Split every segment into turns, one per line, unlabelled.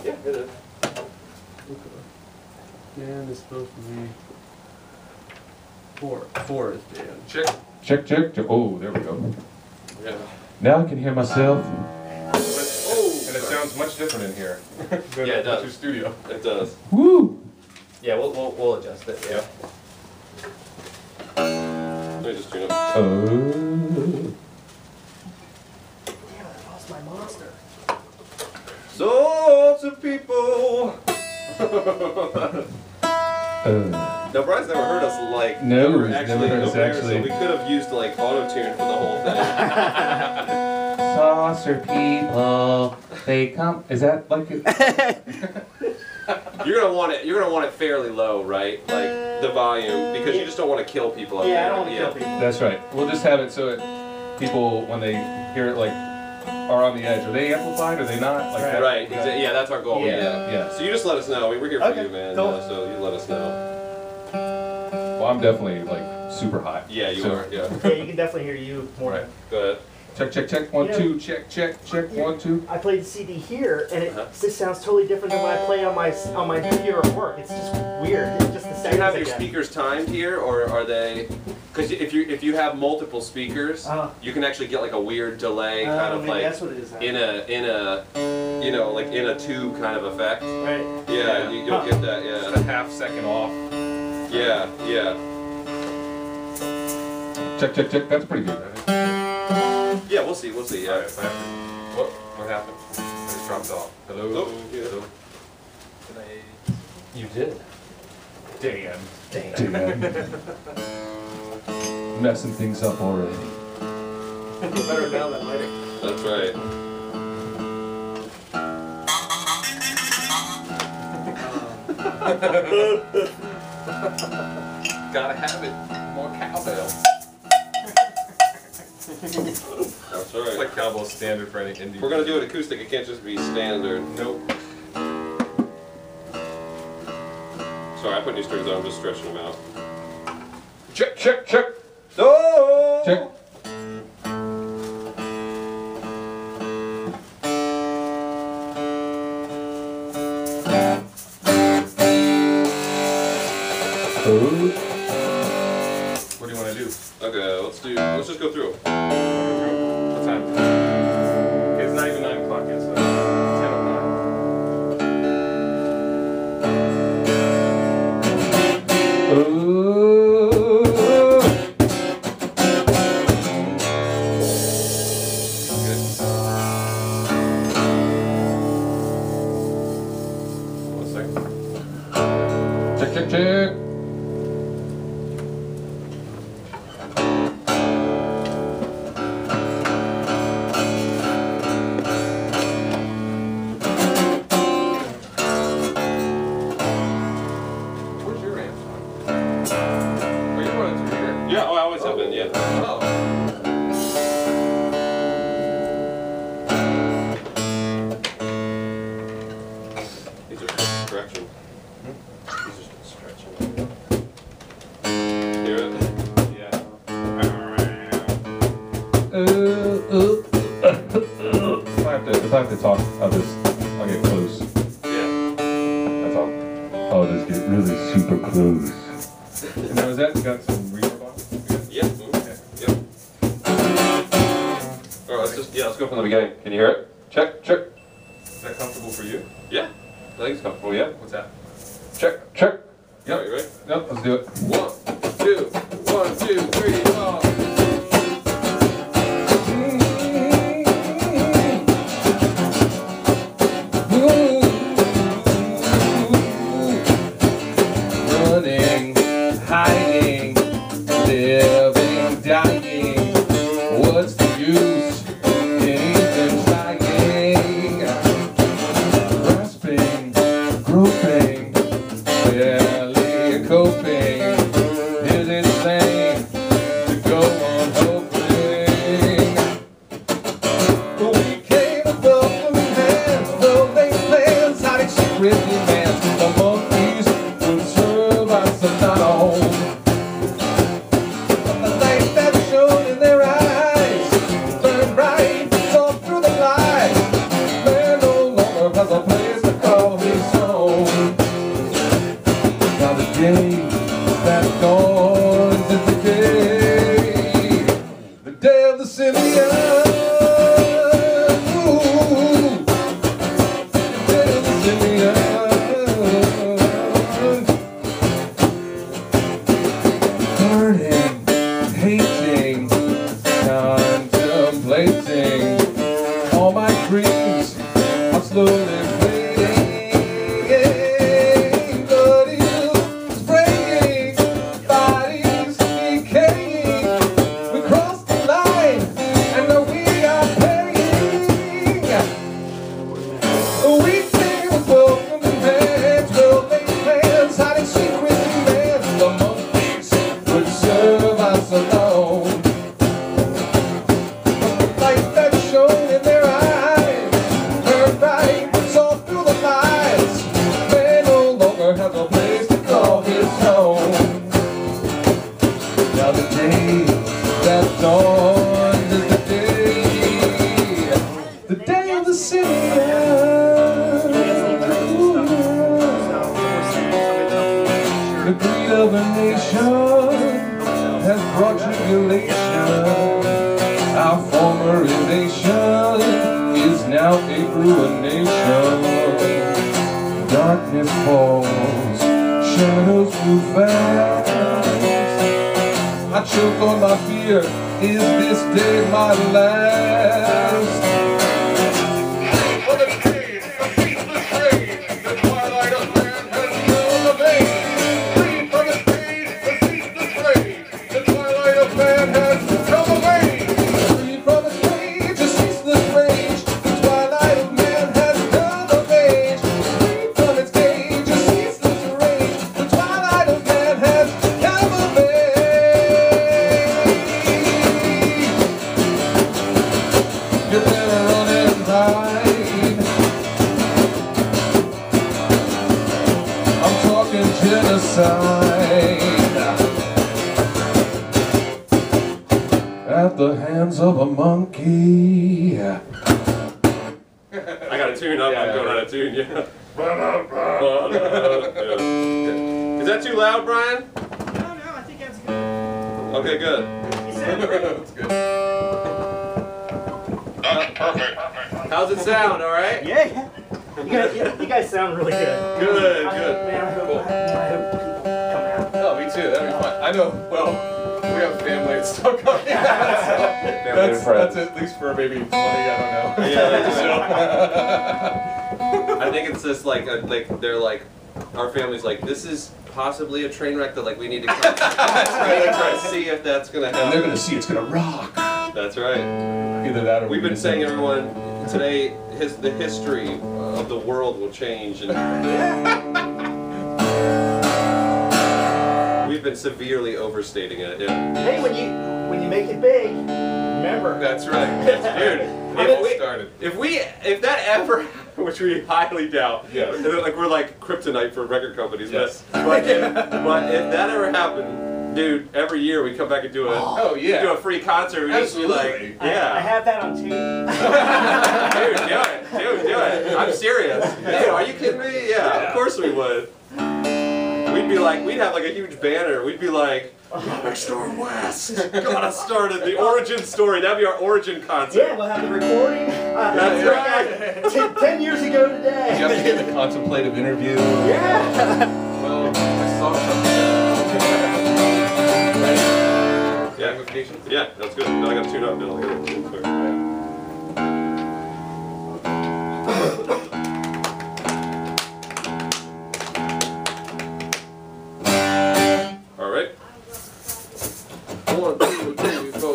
Yeah, it is.
Dan is supposed to be 4. 4 is Dan.
Check. Check, check, check. Oh, there we go.
Yeah.
Now I can hear myself.
Oh,
And it sounds much different in here than
Yeah, it does.
your studio.
It does.
Woo!
Yeah, we'll adjust it. Yeah. Let me just tune up.
Oh.
Damn, I lost my monster.
Sorts of people. Now, Brian's never heard us like.
No, he's
actually
never heard us
over here,
actually.
So we could have used like auto-tune for the whole thing.
Saucer people, they come. Is that like it?
You're gonna want it fairly low, right? Like the volume, because you just don't want to kill people. Up
Yeah,
there.
I don't want to kill people.
That's right. We'll just have it so that people, when they hear it, like, are on the edge. Are they amplified? Are they not? Like that?
Right. Yeah, that's our goal.
Yeah.
Yeah.
So you just let us know. I mean, we're here for
Okay,
you, man.
cool.
So you let us know.
Well, I'm definitely like super hot.
Yeah, you
So-
are. Yeah.
Yeah, you can definitely hear you more.
Right.
Go ahead.
Check, check, check. 1,
Yeah.
2. Check, check, check. 1, 2.
I played the CD here, and it
Uh-huh.
just sounds totally different than when I play on my computer at work. It's just weird. It's just the
Do
same.
you have your speakers timed here, or are they? Because if you have multiple speakers, you can actually get like a weird delay, kind of like
that's what it is.
in a you know, like in a tube kind of effect.
Right.
Yeah, you'll get that.
Just
Yeah.
a half second off.
Yeah. Yeah.
Check, check, check. That's pretty good.
Yeah. We'll see. We'll see. Yeah.
Alright, what happened? I just dropped off. Hello?
Oh, yeah.
Hello?
You did.
Damn.
Damn.
Messing things up already.
Better now than later.
That's right.
Gotta have it. More cowbell.
That's right.
It's like cowbell standard for any indie.
If we're gonna do it acoustic, it can't just be standard.
Nope.
Sorry, I put new strings on. I'm just stretching them out.
Check, check, check.
Oh!
Check. What do you want to do?
Okay, let's just go through.
What time? Okay, it's not even 9 o'clock yet, so 1 second. Check, check, check. Where's your amp, John? Are you running through here?
Yeah, oh, I always have been, yeah.
Oh.
These are just stretching. These are just stretching. Hear it?
Yeah. If I have to talk, I'll get close.
Yeah.
That's all. I'll just get really super close. Now, has that got some reverb on it?
Yep.
Okay.
Yep. Alright, let's go from the beginning. Can you hear it? Check, check.
Is that comfortable for you?
Yeah. I think it's comfortable, yeah.
What's that? Check, check.
Yep, you ready?
Yep, let's do it.
1, 2, 1, 2, 3, 4.
Running, hiding, living, dying. What's the use in even trying? Grasping, groping, barely coping. Is it sane to go
slowly fading. Blood is spraying, bodies decaying. We crossed the line, and now we are paying. We say was welcome to hands, well-laid plans, hiding secret demands. The monkeys would serve us alone. The light that shone in their eyes burned bright, saw through the lies. Man no longer has a place to call his home. Now the day that dawned is the day of the city. The greed of a nation has brought tribulation. Our former elation is now a ruination. Darkness falls, shadows move fast. I choke on my fear, is this day my last? You better run and hide. I'm talking genocide at the hands of a monkey.
I got a tune up. I'm going out of tune. Yeah. Is that too loud, Brian?
No, I think that's good.
Okay, good.
You sound great.
That's good. Perfect. How's it sound? All right?
Yeah. You guys sound really good.
Good,
Man,
good.
I hope people come out.
Oh, me too. That'd be fun. I know. Well, we have family and stuff coming out, so that's at least for maybe 20. I don't know.
Yeah, I think it's just like they're like, our family's like, this is possibly a train wreck that like we need to come
That's right.
see if that's gonna happen.
And they're gonna see it's gonna rock.
That's right.
Either that or
We've been saying, everyone, today the history of the world will change, and we've been severely overstating it. Yeah.
Hey, when you make it big, remember.
That's right.
Dude, if that ever, which we highly doubt,
Yeah.
like we're like kryptonite for record companies,
Yes.
but if that ever happened, dude, every year we come back and do a do a free concert. We just be like, yeah.
I have that on tape.
Dude, do it. I'm serious. Dude, are you kidding me? Yeah, of course we would. We'd have like a huge banner. We'd be like, Epic Storm West got us started. The origin story. That'd be our origin concert.
Yeah, we'll have the recording.
That's right.
10 years ago today.
You have to get the contemplative interview.
Yeah.
Well, I saw something.
Yeah, that's good. Now I got to tune up now. All right. 1, 2, 3, 4.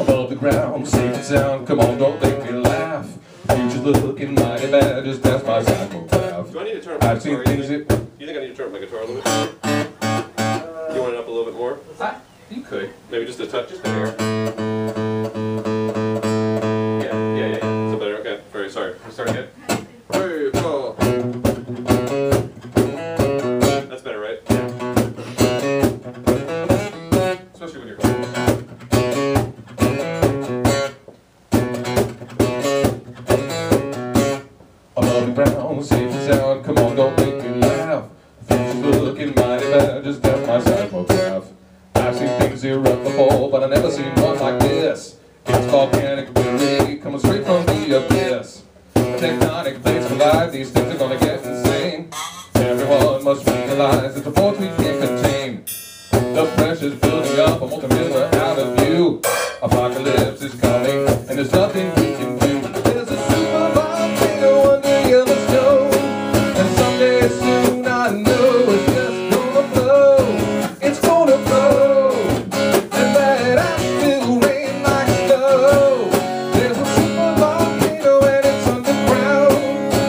Above the ground, safe and sound. Come on, don't make me laugh. Future's looking mighty bad. Just pass my psychograph.
Do I need to turn up my
I've seen
guitar?
things that.
You think I need to turn up my guitar a little bit? You want it up a little bit more?
You could.
Maybe just a touch, just a hair.
Yeah.
Is it better? Okay. Very sorry.
We're starting it.
3, 4. That's better, right?
Especially when you're cold. Above the ground, safe and sound. Come on, don't make me laugh. Future's looking mighty bad. Just pass my psychograph. I've seen things erupt before, but I've never seen one like this. It's volcanic fury coming straight from the abyss. Tectonic plates collide, these things are gonna get insane. realize that the force we can't contain. The pressure's building up, a multi-million out of view. Apocalypse is coming, and there's nothing we can do. There's a super volcano under Yellowstone, and someday soon I know it's just gonna blow. It's gonna blow, and that ash will rain like snow. There's a super volcano and it's underground,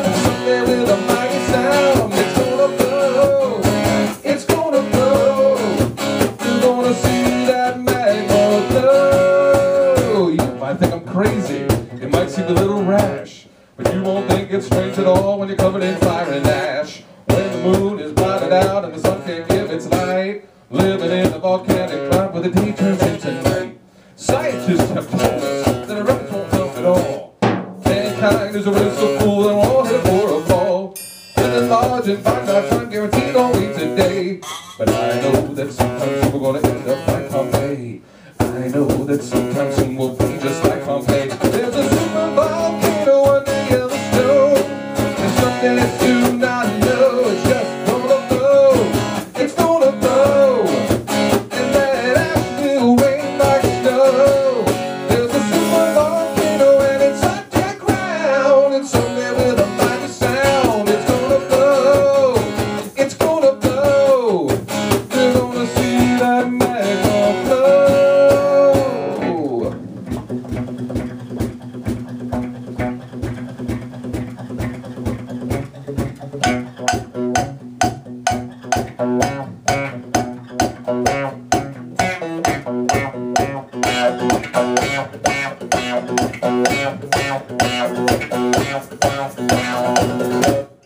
and someday with a mighty sound, it's gonna blow. It's gonna blow. You're gonna see that magma glow. You might think I'm crazy, it might seem a little rash, but you won't think it's strange at all when you're covered in fire and ash. When the moon is blotted out and the sun can't give its light, living in a volcanic cloud where the day turns into night. Scientists have told us that our efforts won't help at all. Mankind is already so cool and we're all headed for a fall. Living large and find our time guaranteed only today. But I know that sometimes we're gonna end up like Pompeii. I know that sometime soon we'll be just like Pompeii. There's a super volcano under Yellowstone, and someday soon I know it's just gonna blow. It's gonna blow, and that ash will rain like snow. There's a super volcano and it's underground, and someday with a mighty sound, it's gonna blow. It's gonna blow. You're gonna see that magma glow.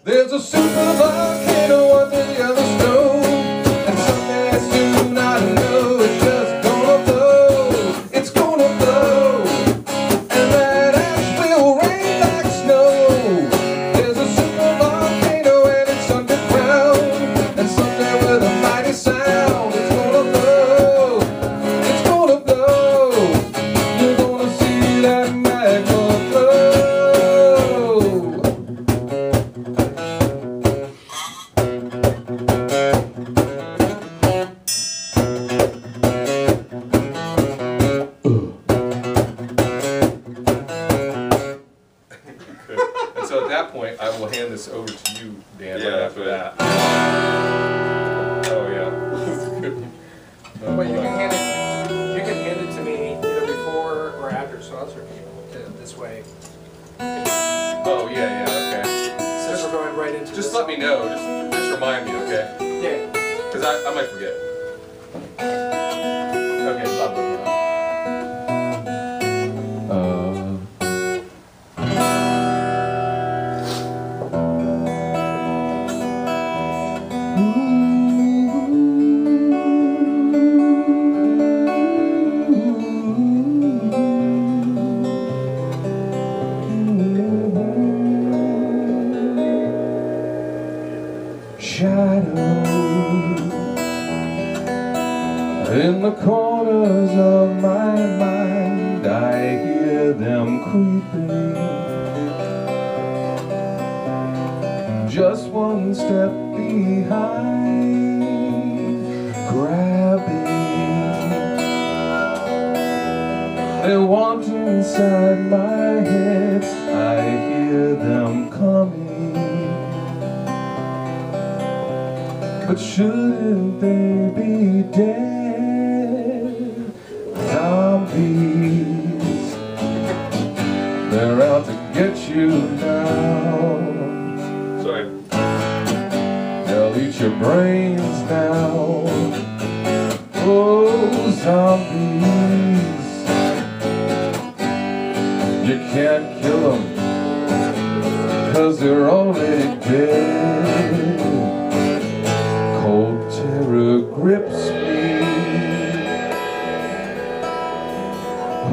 There's a super volcano under Yellowstone, and someday soon I know it's just gonna blow. It's gonna blow, and that ash will rain like snow. There's a super volcano and it's underground, and someday with a mighty sound, it's gonna blow. It's gonna blow. You're gonna see that magma glow.
And so at that point, I will hand this over to you, Dan,
Yeah,
right after
right.
that. Oh, yeah.
But you can hand it to me either before or after, so I'll circle this way.
Oh, yeah, okay.
Since we're going right into
Just
this.
let me know. Just remind me, okay?
Yeah.
Because I might forget. Okay, blah, blah, blah.
Shadows in the corners of my mind, I hear them creeping. Just one step behind, grabbing. They want inside my head, I hear them coming. But shouldn't they be dead? Zombies, they're out to get you now.
Sorry.
They'll eat your brains now. Oh, zombies, you can't kill them, 'cause they're already dead. Cold terror grips me.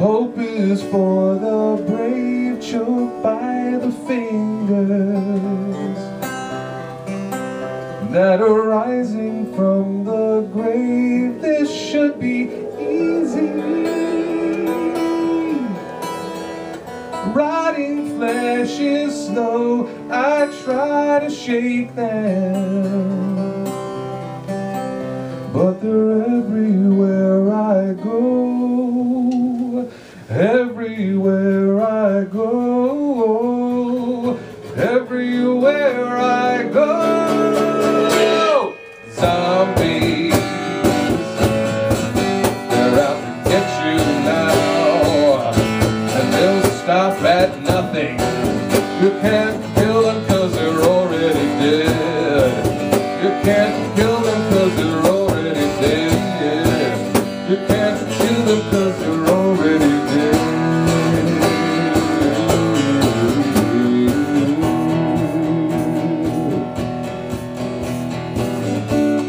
Hope is for the brave, choked by the fingers that are rising from the grave. This should be easy. Rotting flesh is slow, I try to shake them. they're everywhere I go. Everywhere I go. Everywhere I go. Zombies, they're out to get you now, and they'll stop at nothing. You can't kill them 'cause they're already dead. You can't kill them 'cause they're already dead. You can't kill them 'cause they're already dead.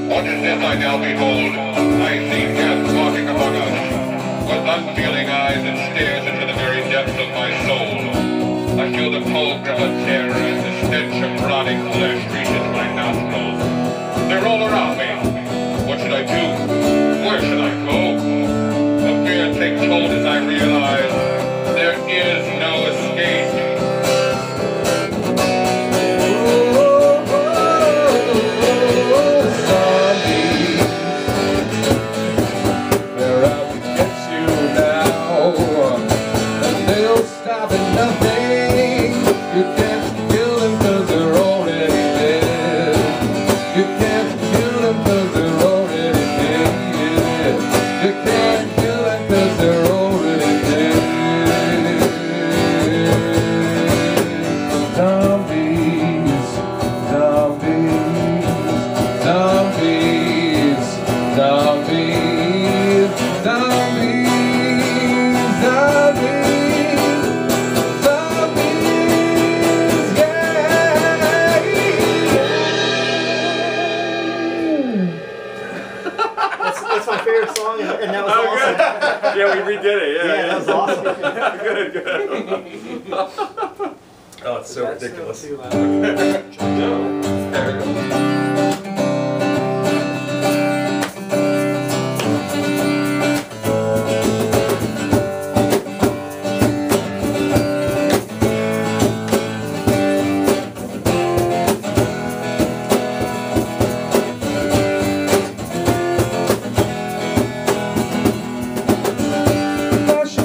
What is this I now behold? I see death walking among us, with unfeeling eyes and stares into the very depths of my soul. I feel the cold grip of terror as the stench of rotting flesh reaches my nostrils. They're all around me. What should I do? Where should I go? The fear takes hold as I realize there is no escape.
That's my favorite song, and that was awesome.
Good. Yeah, we redid it. Yeah,
Yeah, that was awesome.
Good. Oh, it's so ridiculous.
Too loud.
No. There we go.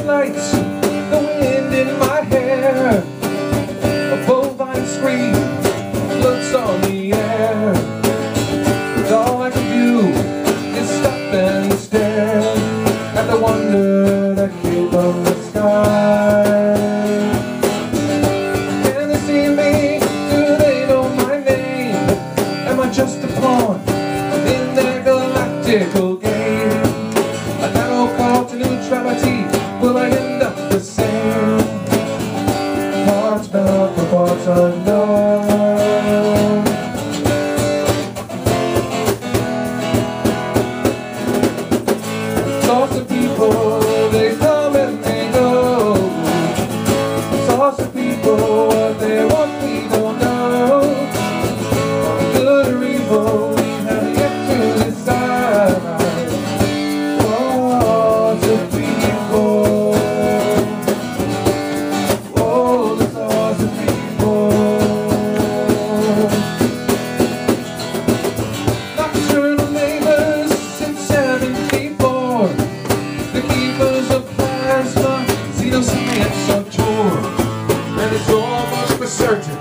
Lights, the wind in my hair, a bovine scream floats on the air. But all I can do is stop and stare at the wonder that came from the sky. Can they see me? Do they know my name? Am I just a pawn in their galactical game? A narrow call to neutrality. Will I end up the same? Parts bound for parts unknown. Lots of people, they come and they go. Lots of people, what they want we don't know. Good or evil, we have yet to decide. Lots of people. Science on tour, and it's almost for certain